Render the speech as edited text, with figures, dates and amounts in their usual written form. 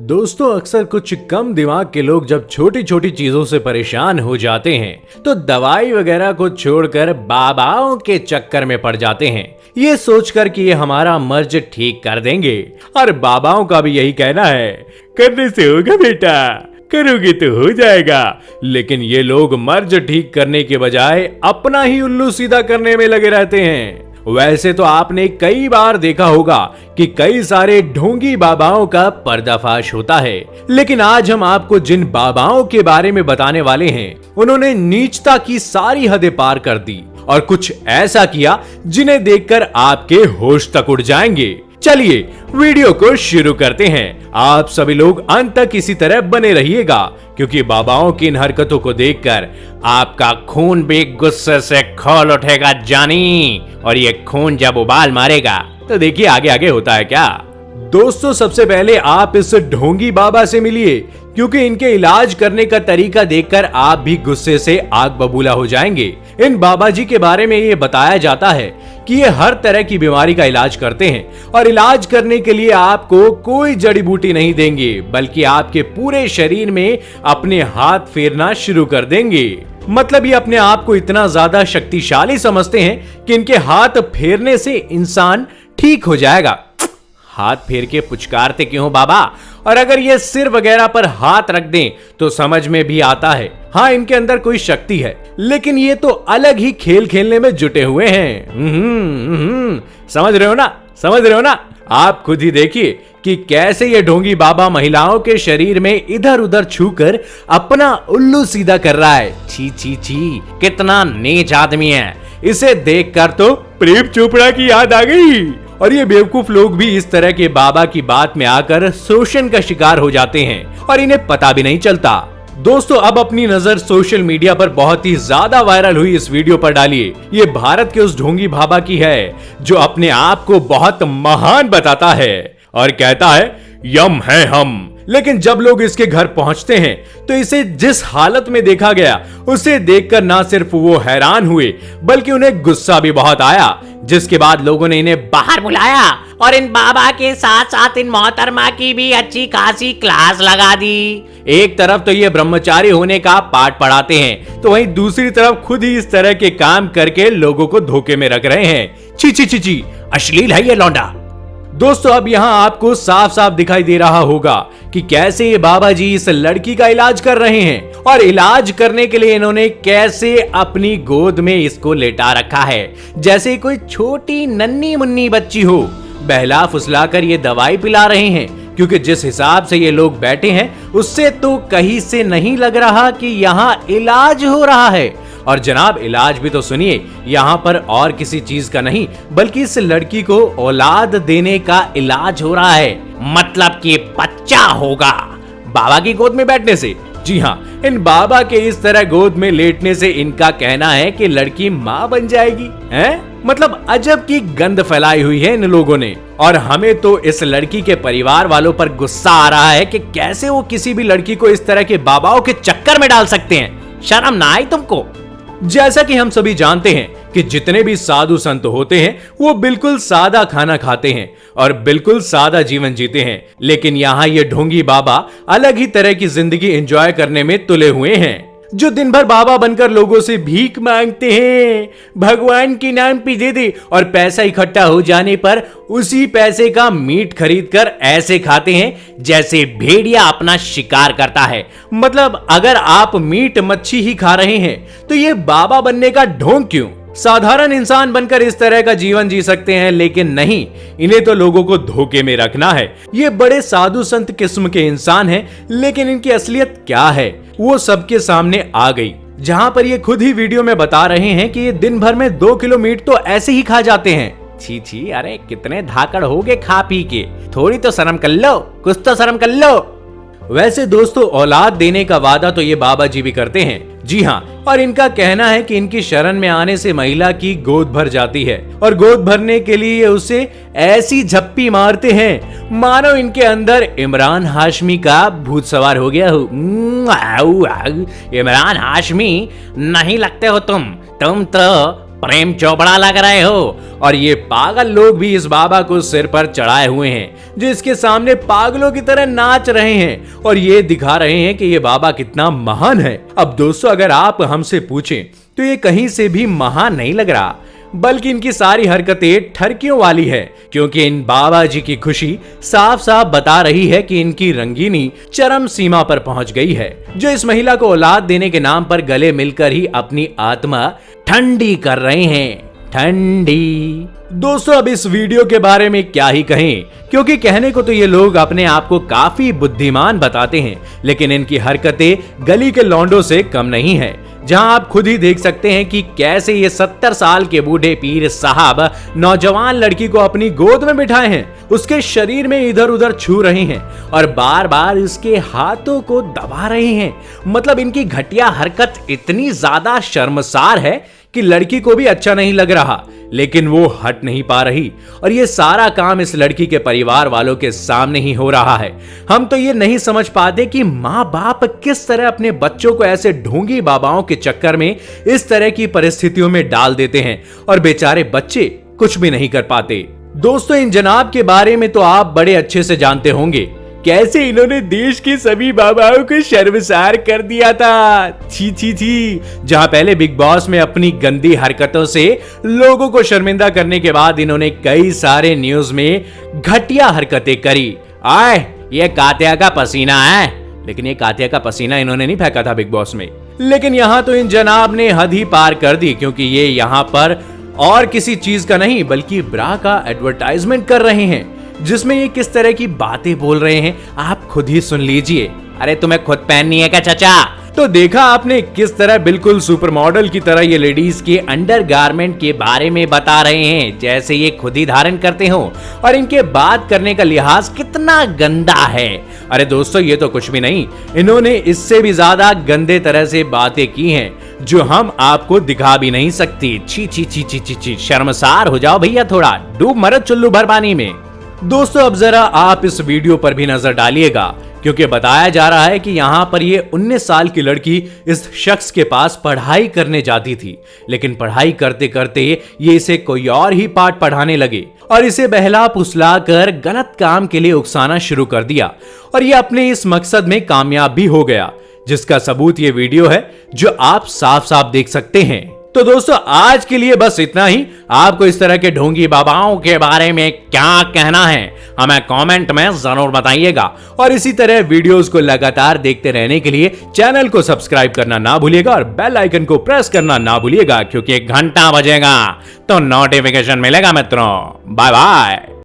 दोस्तों अक्सर कुछ कम दिमाग के लोग जब छोटी छोटी चीजों से परेशान हो जाते हैं तो दवाई वगैरह को छोड़कर बाबाओं के चक्कर में पड़ जाते हैं, ये सोचकर कि ये हमारा मर्ज ठीक कर देंगे। और बाबाओं का भी यही कहना है, करने से होगा बेटा, करोगे तो हो जाएगा। लेकिन ये लोग मर्ज ठीक करने के बजाय अपना ही उल्लू सीधा करने में लगे रहते हैं। वैसे तो आपने कई बार देखा होगा कि कई सारे ढोंगी बाबाओं का पर्दाफाश होता है, लेकिन आज हम आपको जिन बाबाओं के बारे में बताने वाले हैं उन्होंने नीचता की सारी हदें पार कर दी और कुछ ऐसा किया जिन्हें देखकर आपके होश तक उड़ जाएंगे। चलिए वीडियो को शुरू करते हैं। आप सभी लोग अंत तक इसी तरह बने रहिएगा क्योंकि बाबाओं की इन हरकतों को देखकर आपका खून भी गुस्से से खौल उठेगा जानी, और ये खून जब उबाल मारेगा तो देखिए आगे आगे होता है क्या। दोस्तों सबसे पहले आप इस ढोंगी बाबा से मिलिए क्योंकि इनके इलाज करने का तरीका देखकर आप भी गुस्से से आग बबूला हो जाएंगे। इन बाबा जी के बारे में ये बताया जाता है कि ये हर तरह की बीमारी का इलाज करते हैं और इलाज करने के लिए आपको कोई जड़ी बूटी नहीं देंगे बल्कि आपके पूरे शरीर में अपने हाथ फेरना शुरू कर देंगे। मतलब ये अपने आप को इतना ज्यादा शक्तिशाली समझते हैं कि इनके हाथ फेरने से इंसान ठीक हो जाएगा। हाथ फेर के पुचकारते क्यों बाबा? और अगर ये सिर वगैरह पर हाथ रख दें तो समझ में भी आता है, हाँ इनके अंदर कोई शक्ति है, लेकिन ये तो अलग ही खेल खेलने में जुटे हुए हैं। समझ रहे हो ना, समझ रहे हो ना? आप खुद ही देखिए कि कैसे ये ढोंगी बाबा महिलाओं के शरीर में इधर उधर छूकर अपना उल्लू सीधा कर रहा है। छी छी छी, कितना नीच आदमी है। इसे देखकर तो प्रेम चोपड़ा की याद आ गई। और ये बेवकूफ लोग भी इस तरह के बाबा की बात में आकर शोषण का शिकार हो जाते हैं और इन्हें पता भी नहीं चलता। दोस्तों अब अपनी नजर सोशल मीडिया पर बहुत ही ज्यादा वायरल हुई इस वीडियो पर डालिए। ये भारत के उस ढोंगी बाबा की है जो अपने आप को बहुत महान बताता है और कहता है यम है हम। लेकिन जब लोग इसके घर पहुंचते हैं तो इसे जिस हालत में देखा गया उसे देखकर ना सिर्फ वो हैरान हुए बल्कि उन्हें गुस्सा भी बहुत आया, जिसके बाद लोगों ने इन्हें बाहर बुलाया और इन बाबा के साथ साथ इन मोहतरमा की भी अच्छी खासी क्लास लगा दी। एक तरफ तो ये ब्रह्मचारी होने का पाठ पढ़ाते हैं तो वहीं दूसरी तरफ खुद ही इस तरह के काम करके लोगों को धोखे में रख रहे हैं। ची ची ची ची, अश्लील है ये लौंडा। दोस्तों अब यहाँ आपको साफ साफ दिखाई दे रहा होगा कि कैसे ये बाबा जी इस लड़की का इलाज कर रहे हैं और इलाज करने के लिए इन्होंने कैसे अपनी गोद में इसको लेटा रखा है जैसे कोई छोटी नन्ही मुन्नी बच्ची हो। बहला फुसला कर ये दवाई पिला रहे हैं क्योंकि जिस हिसाब से ये लोग बैठे हैं उससे तो कहीं से नहीं लग रहा कि यहाँ इलाज हो रहा है। और जनाब इलाज भी तो सुनिए, यहाँ पर और किसी चीज का नहीं बल्कि इस लड़की को औलाद देने का इलाज हो रहा है, मतलब कि बच्चा होगा बाबा की गोद में बैठने से। जी हाँ, इन बाबा के इस तरह गोद में लेटने से इनका कहना है कि लड़की माँ बन जाएगी। हैं? मतलब अजब की गंद फैलाई हुई है इन लोगों ने। और हमें तो इस लड़की के परिवार वालों पर गुस्सा आ रहा है कि कैसे वो किसी भी लड़की को इस तरह के बाबाओं के चक्कर में डाल सकते हैं। शर्म ना आई तुमको? जैसा कि हम सभी जानते हैं कि जितने भी साधु संत होते हैं वो बिल्कुल सादा खाना खाते हैं और बिल्कुल सादा जीवन जीते हैं, लेकिन यहाँ ये ढोंगी बाबा अलग ही तरह की जिंदगी एंजॉय करने में तुले हुए हैं, जो दिन भर बाबा बनकर लोगों से भीख मांगते हैं, भगवान के नाम पे दे दे, और पैसा इकट्ठा हो जाने पर उसी पैसे का मीट खरीद कर ऐसे खाते हैं जैसे भेड़िया अपना शिकार करता है। मतलब अगर आप मीट मच्छी ही खा रहे हैं तो ये बाबा बनने का ढोंग क्यों? साधारण इंसान बनकर इस तरह का जीवन जी सकते हैं, लेकिन नहीं, इन्हें तो लोगों को धोखे में रखना है। ये बड़े साधु संत किस्म के इंसान हैं, लेकिन इनकी असलियत क्या है वो सबके सामने आ गई, जहां पर ये खुद ही वीडियो में बता रहे हैं कि ये दिन भर में 2 किलो मीट तो ऐसे ही खा जाते हैं। छी छी, अरे कितने धाकड़ हो गए खा पी के, थोड़ी तो शर्म कर लो, कुछ तो शर्म कर लो। वैसे दोस्तों औलाद देने का वादा तो ये बाबा जी भी करते हैं। जी हाँ, और इनका कहना है कि इनकी शरण में आने से महिला की गोद भर जाती है और गोद भरने के लिए उसे ऐसी झप्पी मारते हैं मानो इनके अंदर इमरान हाशमी का भूत सवार हो गया हो। इमरान हाशमी नहीं लगते हो तुम तो प्रेम चोपड़ा लग रहे हो। और ये पागल लोग भी इस बाबा को सिर पर चढ़ाए हुए हैं, जो इसके सामने पागलों की तरह नाच रहे हैं और ये दिखा रहे हैं कि ये बाबा कितना महान है। अब दोस्तों, अगर आप हमसे पूछें तो ये कहीं से भी महान नहीं लग रहा, बल्कि इनकी सारी हरकतें ठरकियों वाली है, क्योंकि इन बाबा जी की खुशी साफ साफ बता रही है कि इनकी रंगीनी चरम सीमा पर पहुंच गई है, जो इस महिला को औलाद देने के नाम पर गले मिलकर ही अपनी आत्मा ठंडी कर रहे हैं। ठंडी। दोस्तों, अब इस वीडियो के बारे में क्या ही कहें, क्योंकि कहने को तो ये लोग अपने आप को काफी बुद्धिमान बताते हैं, लेकिन इनकी हरकतें गली के लौंडों से कम नहीं है। जहां आप खुद ही देख सकते हैं कि कैसे ये 70 साल के बूढ़े पीर साहब नौजवान लड़की को अपनी गोद में बिठाए हैं, उसके शरीर में इधर उधर छू रहे हैं और बार बार इसके हाथों को दबा रहे हैं। मतलब इनकी घटिया हरकत इतनी ज्यादा शर्मसार है कि लड़की को भी अच्छा नहीं लग रहा, लेकिन वो हट नहीं पा रही। और ये सारा काम इस लड़की के परिवार वालों के सामने ही हो रहा है। हम तो ये नहीं समझ पाते कि माँ बाप किस तरह अपने बच्चों को ऐसे ढोंगी बाबाओं के चक्कर में इस तरह की परिस्थितियों में डाल देते हैं और बेचारे बच्चे कुछ भी नहीं कर पाते। दोस्तों, इन जनाब के बारे में तो आप बड़े अच्छे से जानते होंगे, कैसे इन्होंने देश के सभी बाबाओं को शर्मसार कर दिया था। छी छी छी। जहां पहले बिग बॉस में अपनी गंदी हरकतों से लोगों को शर्मिंदा करने के बाद इन्होंने कई सारे न्यूज में घटिया हरकतें करी। आए, ये कातिया का पसीना है, लेकिन ये कातिया का पसीना इन्होंने नहीं फेंका था बिग बॉस में। लेकिन यहां तो इन जनाब ने हद ही पार कर दी, क्योंकि ये यहां पर और किसी चीज का नहीं बल्कि ब्रा का एडवर्टाइजमेंट कर रहे हैं, जिसमें ये किस तरह की बातें बोल रहे हैं आप खुद ही सुन लीजिए। अरे तुम्हें खुद पहननी है क्या चाचा? तो देखा आपने किस तरह बिल्कुल सुपर मॉडल की तरह ये लेडीज के अंडरगारमेंट के बारे में बता रहे हैं, जैसे ये खुद ही धारण करते हो, और इनके बात करने का लिहाज कितना गंदा है। अरे दोस्तों, ये तो कुछ भी नहीं, इन्होंने इससे भी ज्यादा गंदे तरह से बातें की हैं, जो हम आपको दिखा भी नहीं सकती। छी छी छी छी छी छी। शर्मसार हो जाओ भैया, थोड़ा डूब मरो चुल्लू भर पानी में। दोस्तों, अब जरा आप इस वीडियो पर भी नजर डालिएगा, क्योंकि बताया जा रहा है कि यहाँ पर ये 19 साल की लड़की इस शख्स के पास पढ़ाई करने जाती थी, लेकिन पढ़ाई करते करते ये इसे कोई और ही पाठ पढ़ाने लगे और इसे बहला फुसला कर गलत काम के लिए उकसाना शुरू कर दिया, और ये अपने इस मकसद में कामयाब भी हो गया, जिसका सबूत ये वीडियो है, जो आप साफ साफ देख सकते हैं। तो दोस्तों, आज के लिए बस इतना ही। आपको इस तरह के ढोंगी बाबाओं के बारे में क्या कहना है, हमें कमेंट में जरूर बताइएगा, और इसी तरह वीडियोस को लगातार देखते रहने के लिए चैनल को सब्सक्राइब करना ना भूलिएगा और बेल आइकन को प्रेस करना ना भूलिएगा, क्योंकि एक घंटा बजेगा तो नोटिफिकेशन मिलेगा मित्रों। Bye bye.